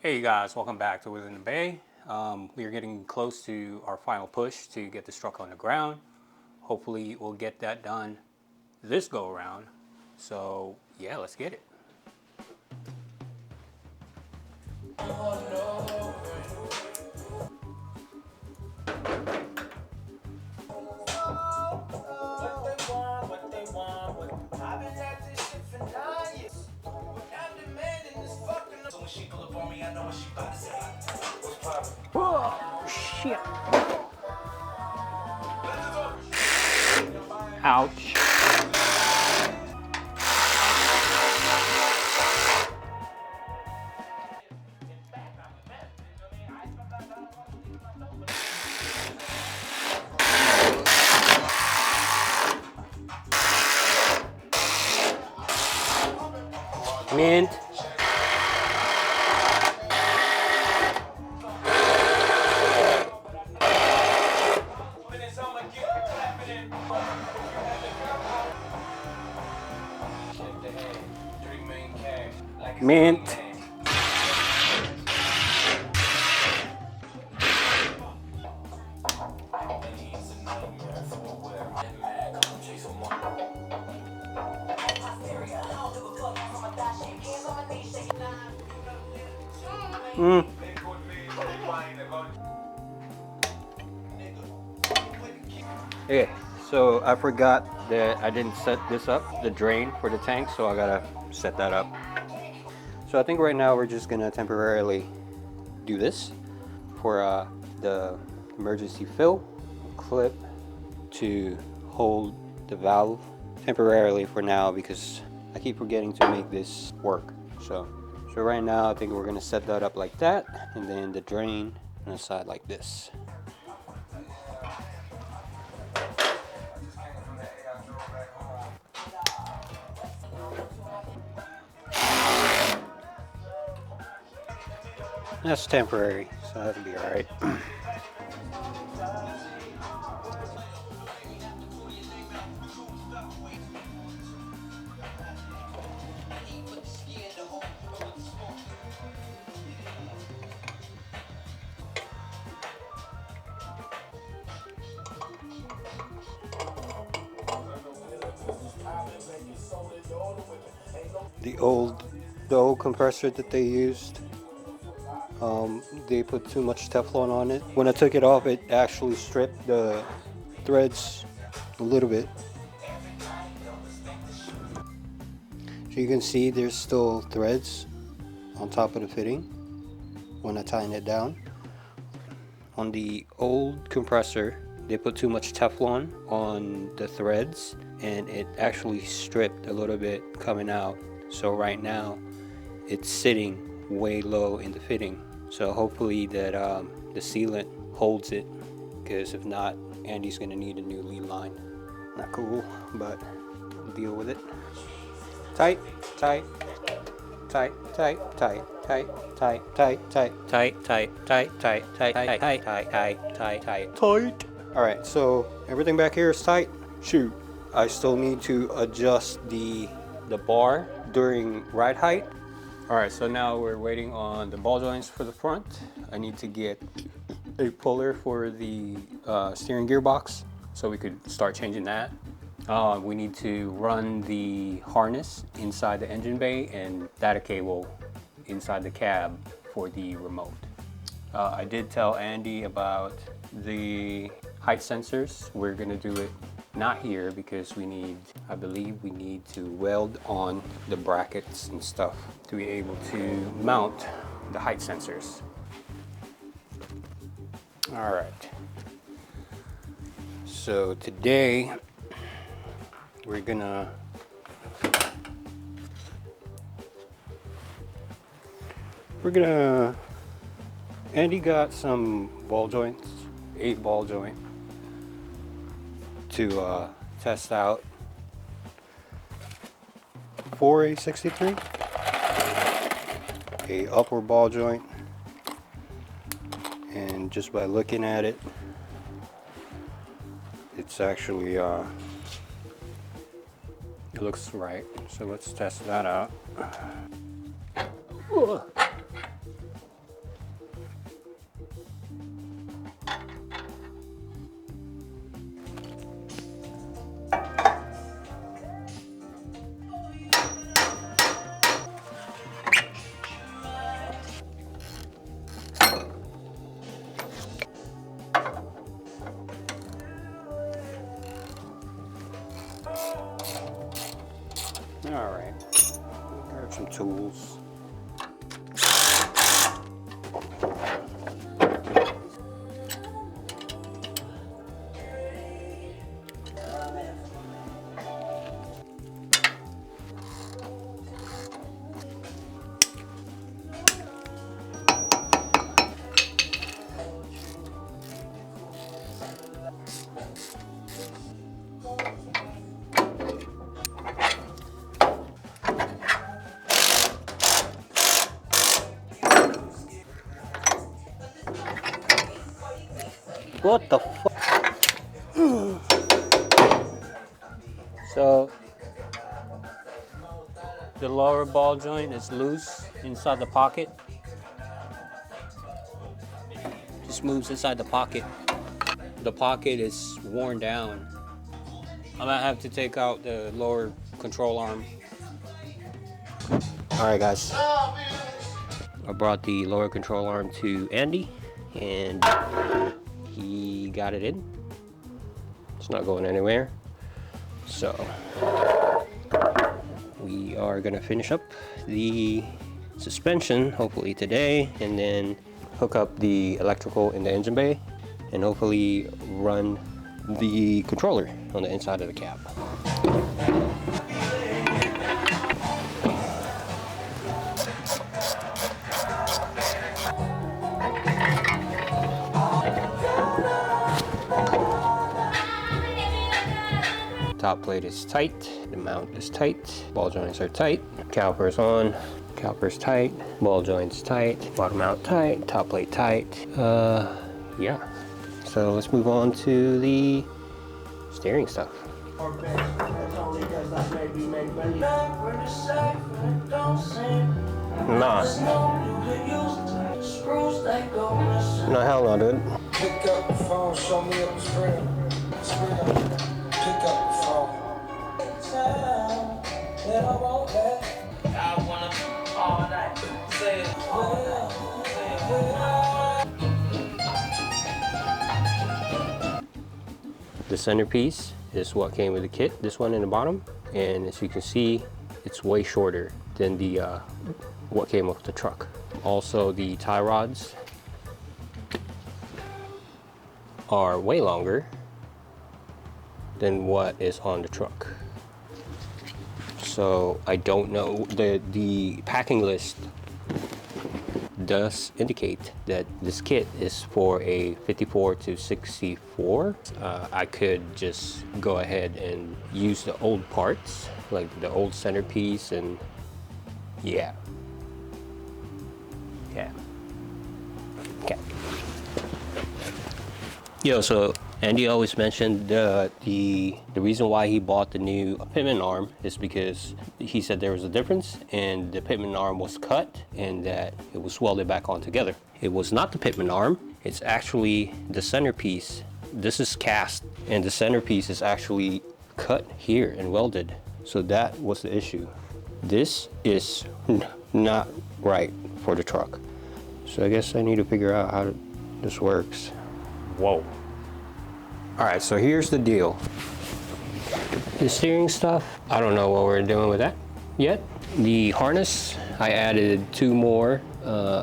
Hey guys, welcome back to Within the Bay. We are getting close to our final push to get this truck on the ground. Hopefully we'll get that done this go around. So yeah, let's get it. Oh shit. Ouch. Mint. Mint. Okay, so I forgot that I didn't set this up, the drain for the tank, so I gotta set that up. So I think right now we're just gonna temporarily do this for the emergency fill clip to hold the valve temporarily for now, because I keep forgetting to make this work. So right now I think we're gonna set that up like that, and then the drain on the side like this. That's temporary, so that'll be all right. The old compressor that they used, they put too much Teflon on it. When I took it off, it actually stripped the threads a little bit. So you can see there's still threads on top of the fitting when I tighten it down. On the old compressor, they put too much Teflon on the threads and it actually stripped a little bit coming out. So right now it's sitting way low in the fitting. So hopefully that the sealant holds it, because if not, Andy's gonna need a new lead line. Not cool, but we'll deal with it. Tight, tight, tight, tight, tight, tight, tight, tight, tight, tight, tight, tight, tight, tight, tight, tight, tight, tight, tight, tight. All right, so everything back here is tight. Shoot, I still need to adjust the bar during ride height. All right, so now we're waiting on the ball joints for the front. I need to get a puller for the steering gearbox so we could start changing that. We need to run the harness inside the engine bay and data cable inside the cab for the remote. I did tell Andy about the height sensors. We're gonna do it not here because I believe we need to weld on the brackets and stuff to be able to mount the height sensors. All right. So today we're gonna Andy got some ball joints, 8 ball joint to test out for a 63, a upper ball joint, and just by looking at it, it's actually it looks right. So let's test that out. All right, grab some tools. What the fuck? So the lower ball joint is loose inside the pocket. Just moves inside the pocket. The pocket is worn down. I might have to take out the lower control arm. All right, guys. I brought the lower control arm to Andy, and he got it in. It's not going anywhere. So we are gonna finish up the suspension hopefully today, and then hook up the electrical in the engine bay, and hopefully run the controller on the inside of the cab. Top plate is tight, the mount is tight, ball joints are tight, calipers on, calipers tight, ball joints tight, bottom mount tight, top plate tight. Yeah. So let's move on to the steering stuff. Nah. No, hell no, dude. Pick up the phone, show me up the screen. Pick up the phone. I wanna all night. Say it. The centerpiece is what came with the kit, this one in the bottom, and as you can see, it's way shorter than the what came with the truck. Also, the tie rods are way longer than what is on the truck. So I don't know, the packing list does indicate that this kit is for a 54 to 64. I could just go ahead and use the old parts, like the old centerpiece, and yeah. Okay. Yo, so Andy always mentioned the reason why he bought the new pitman arm is because he said there was a difference, and the pitman arm was cut and that it was welded back on together. It was not the pitman arm, it's actually the centerpiece. This is cast and the centerpiece is actually cut here and welded. So that was the issue. This is not right for the truck. So I guess I need to figure out how this works. Whoa. All right, so here's the deal. The steering stuff, I don't know what we're doing with that yet. The harness, I added 2 more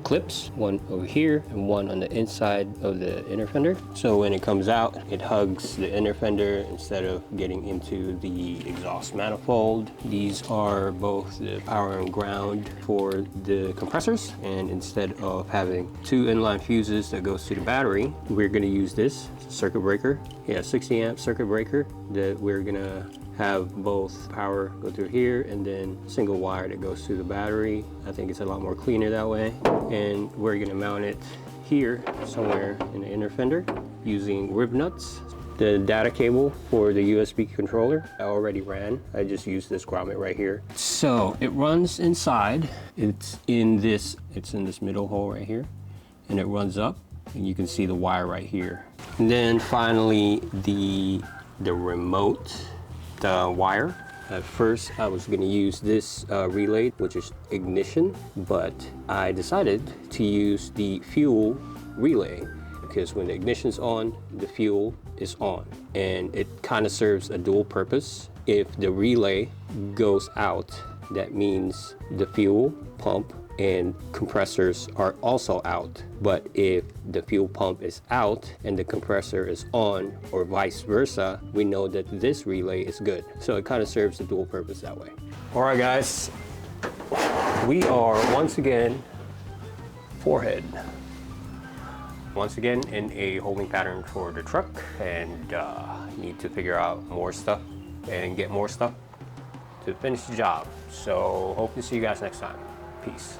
clips, one over here and one on the inside of the inner fender. So when it comes out, it hugs the inner fender instead of getting into the exhaust manifold. These are both the power and ground for the compressors, and instead of having 2 inline fuses that goes to the battery, we're gonna use this circuit breaker. Yeah, 60 amp circuit breaker that we're gonna have both power go through here and then single wire that goes to the battery. I think it's a lot more cleaner that way. And we're gonna mount it here somewhere in the inner fender using rib nuts. The data cable for the USB controller I already ran. I just used this grommet right here. So it runs inside. It's in this middle hole right here, and it runs up and you can see the wire right here. And then finally the remote, the wire. At first I was going to use this relay, which is ignition, but I decided to use the fuel relay because when the ignition's on, the fuel is on, and it kind of serves a dual purpose. If the relay goes out, that means the fuel pump and compressors are also out. But if the fuel pump is out and the compressor is on, or vice versa, we know that this relay is good. So it kind of serves a dual purpose that way. All right, guys, we are once again forehead. Once again in a holding pattern for the truck, and need to figure out more stuff and get more stuff to finish the job. So hope to see you guys next time. Peace.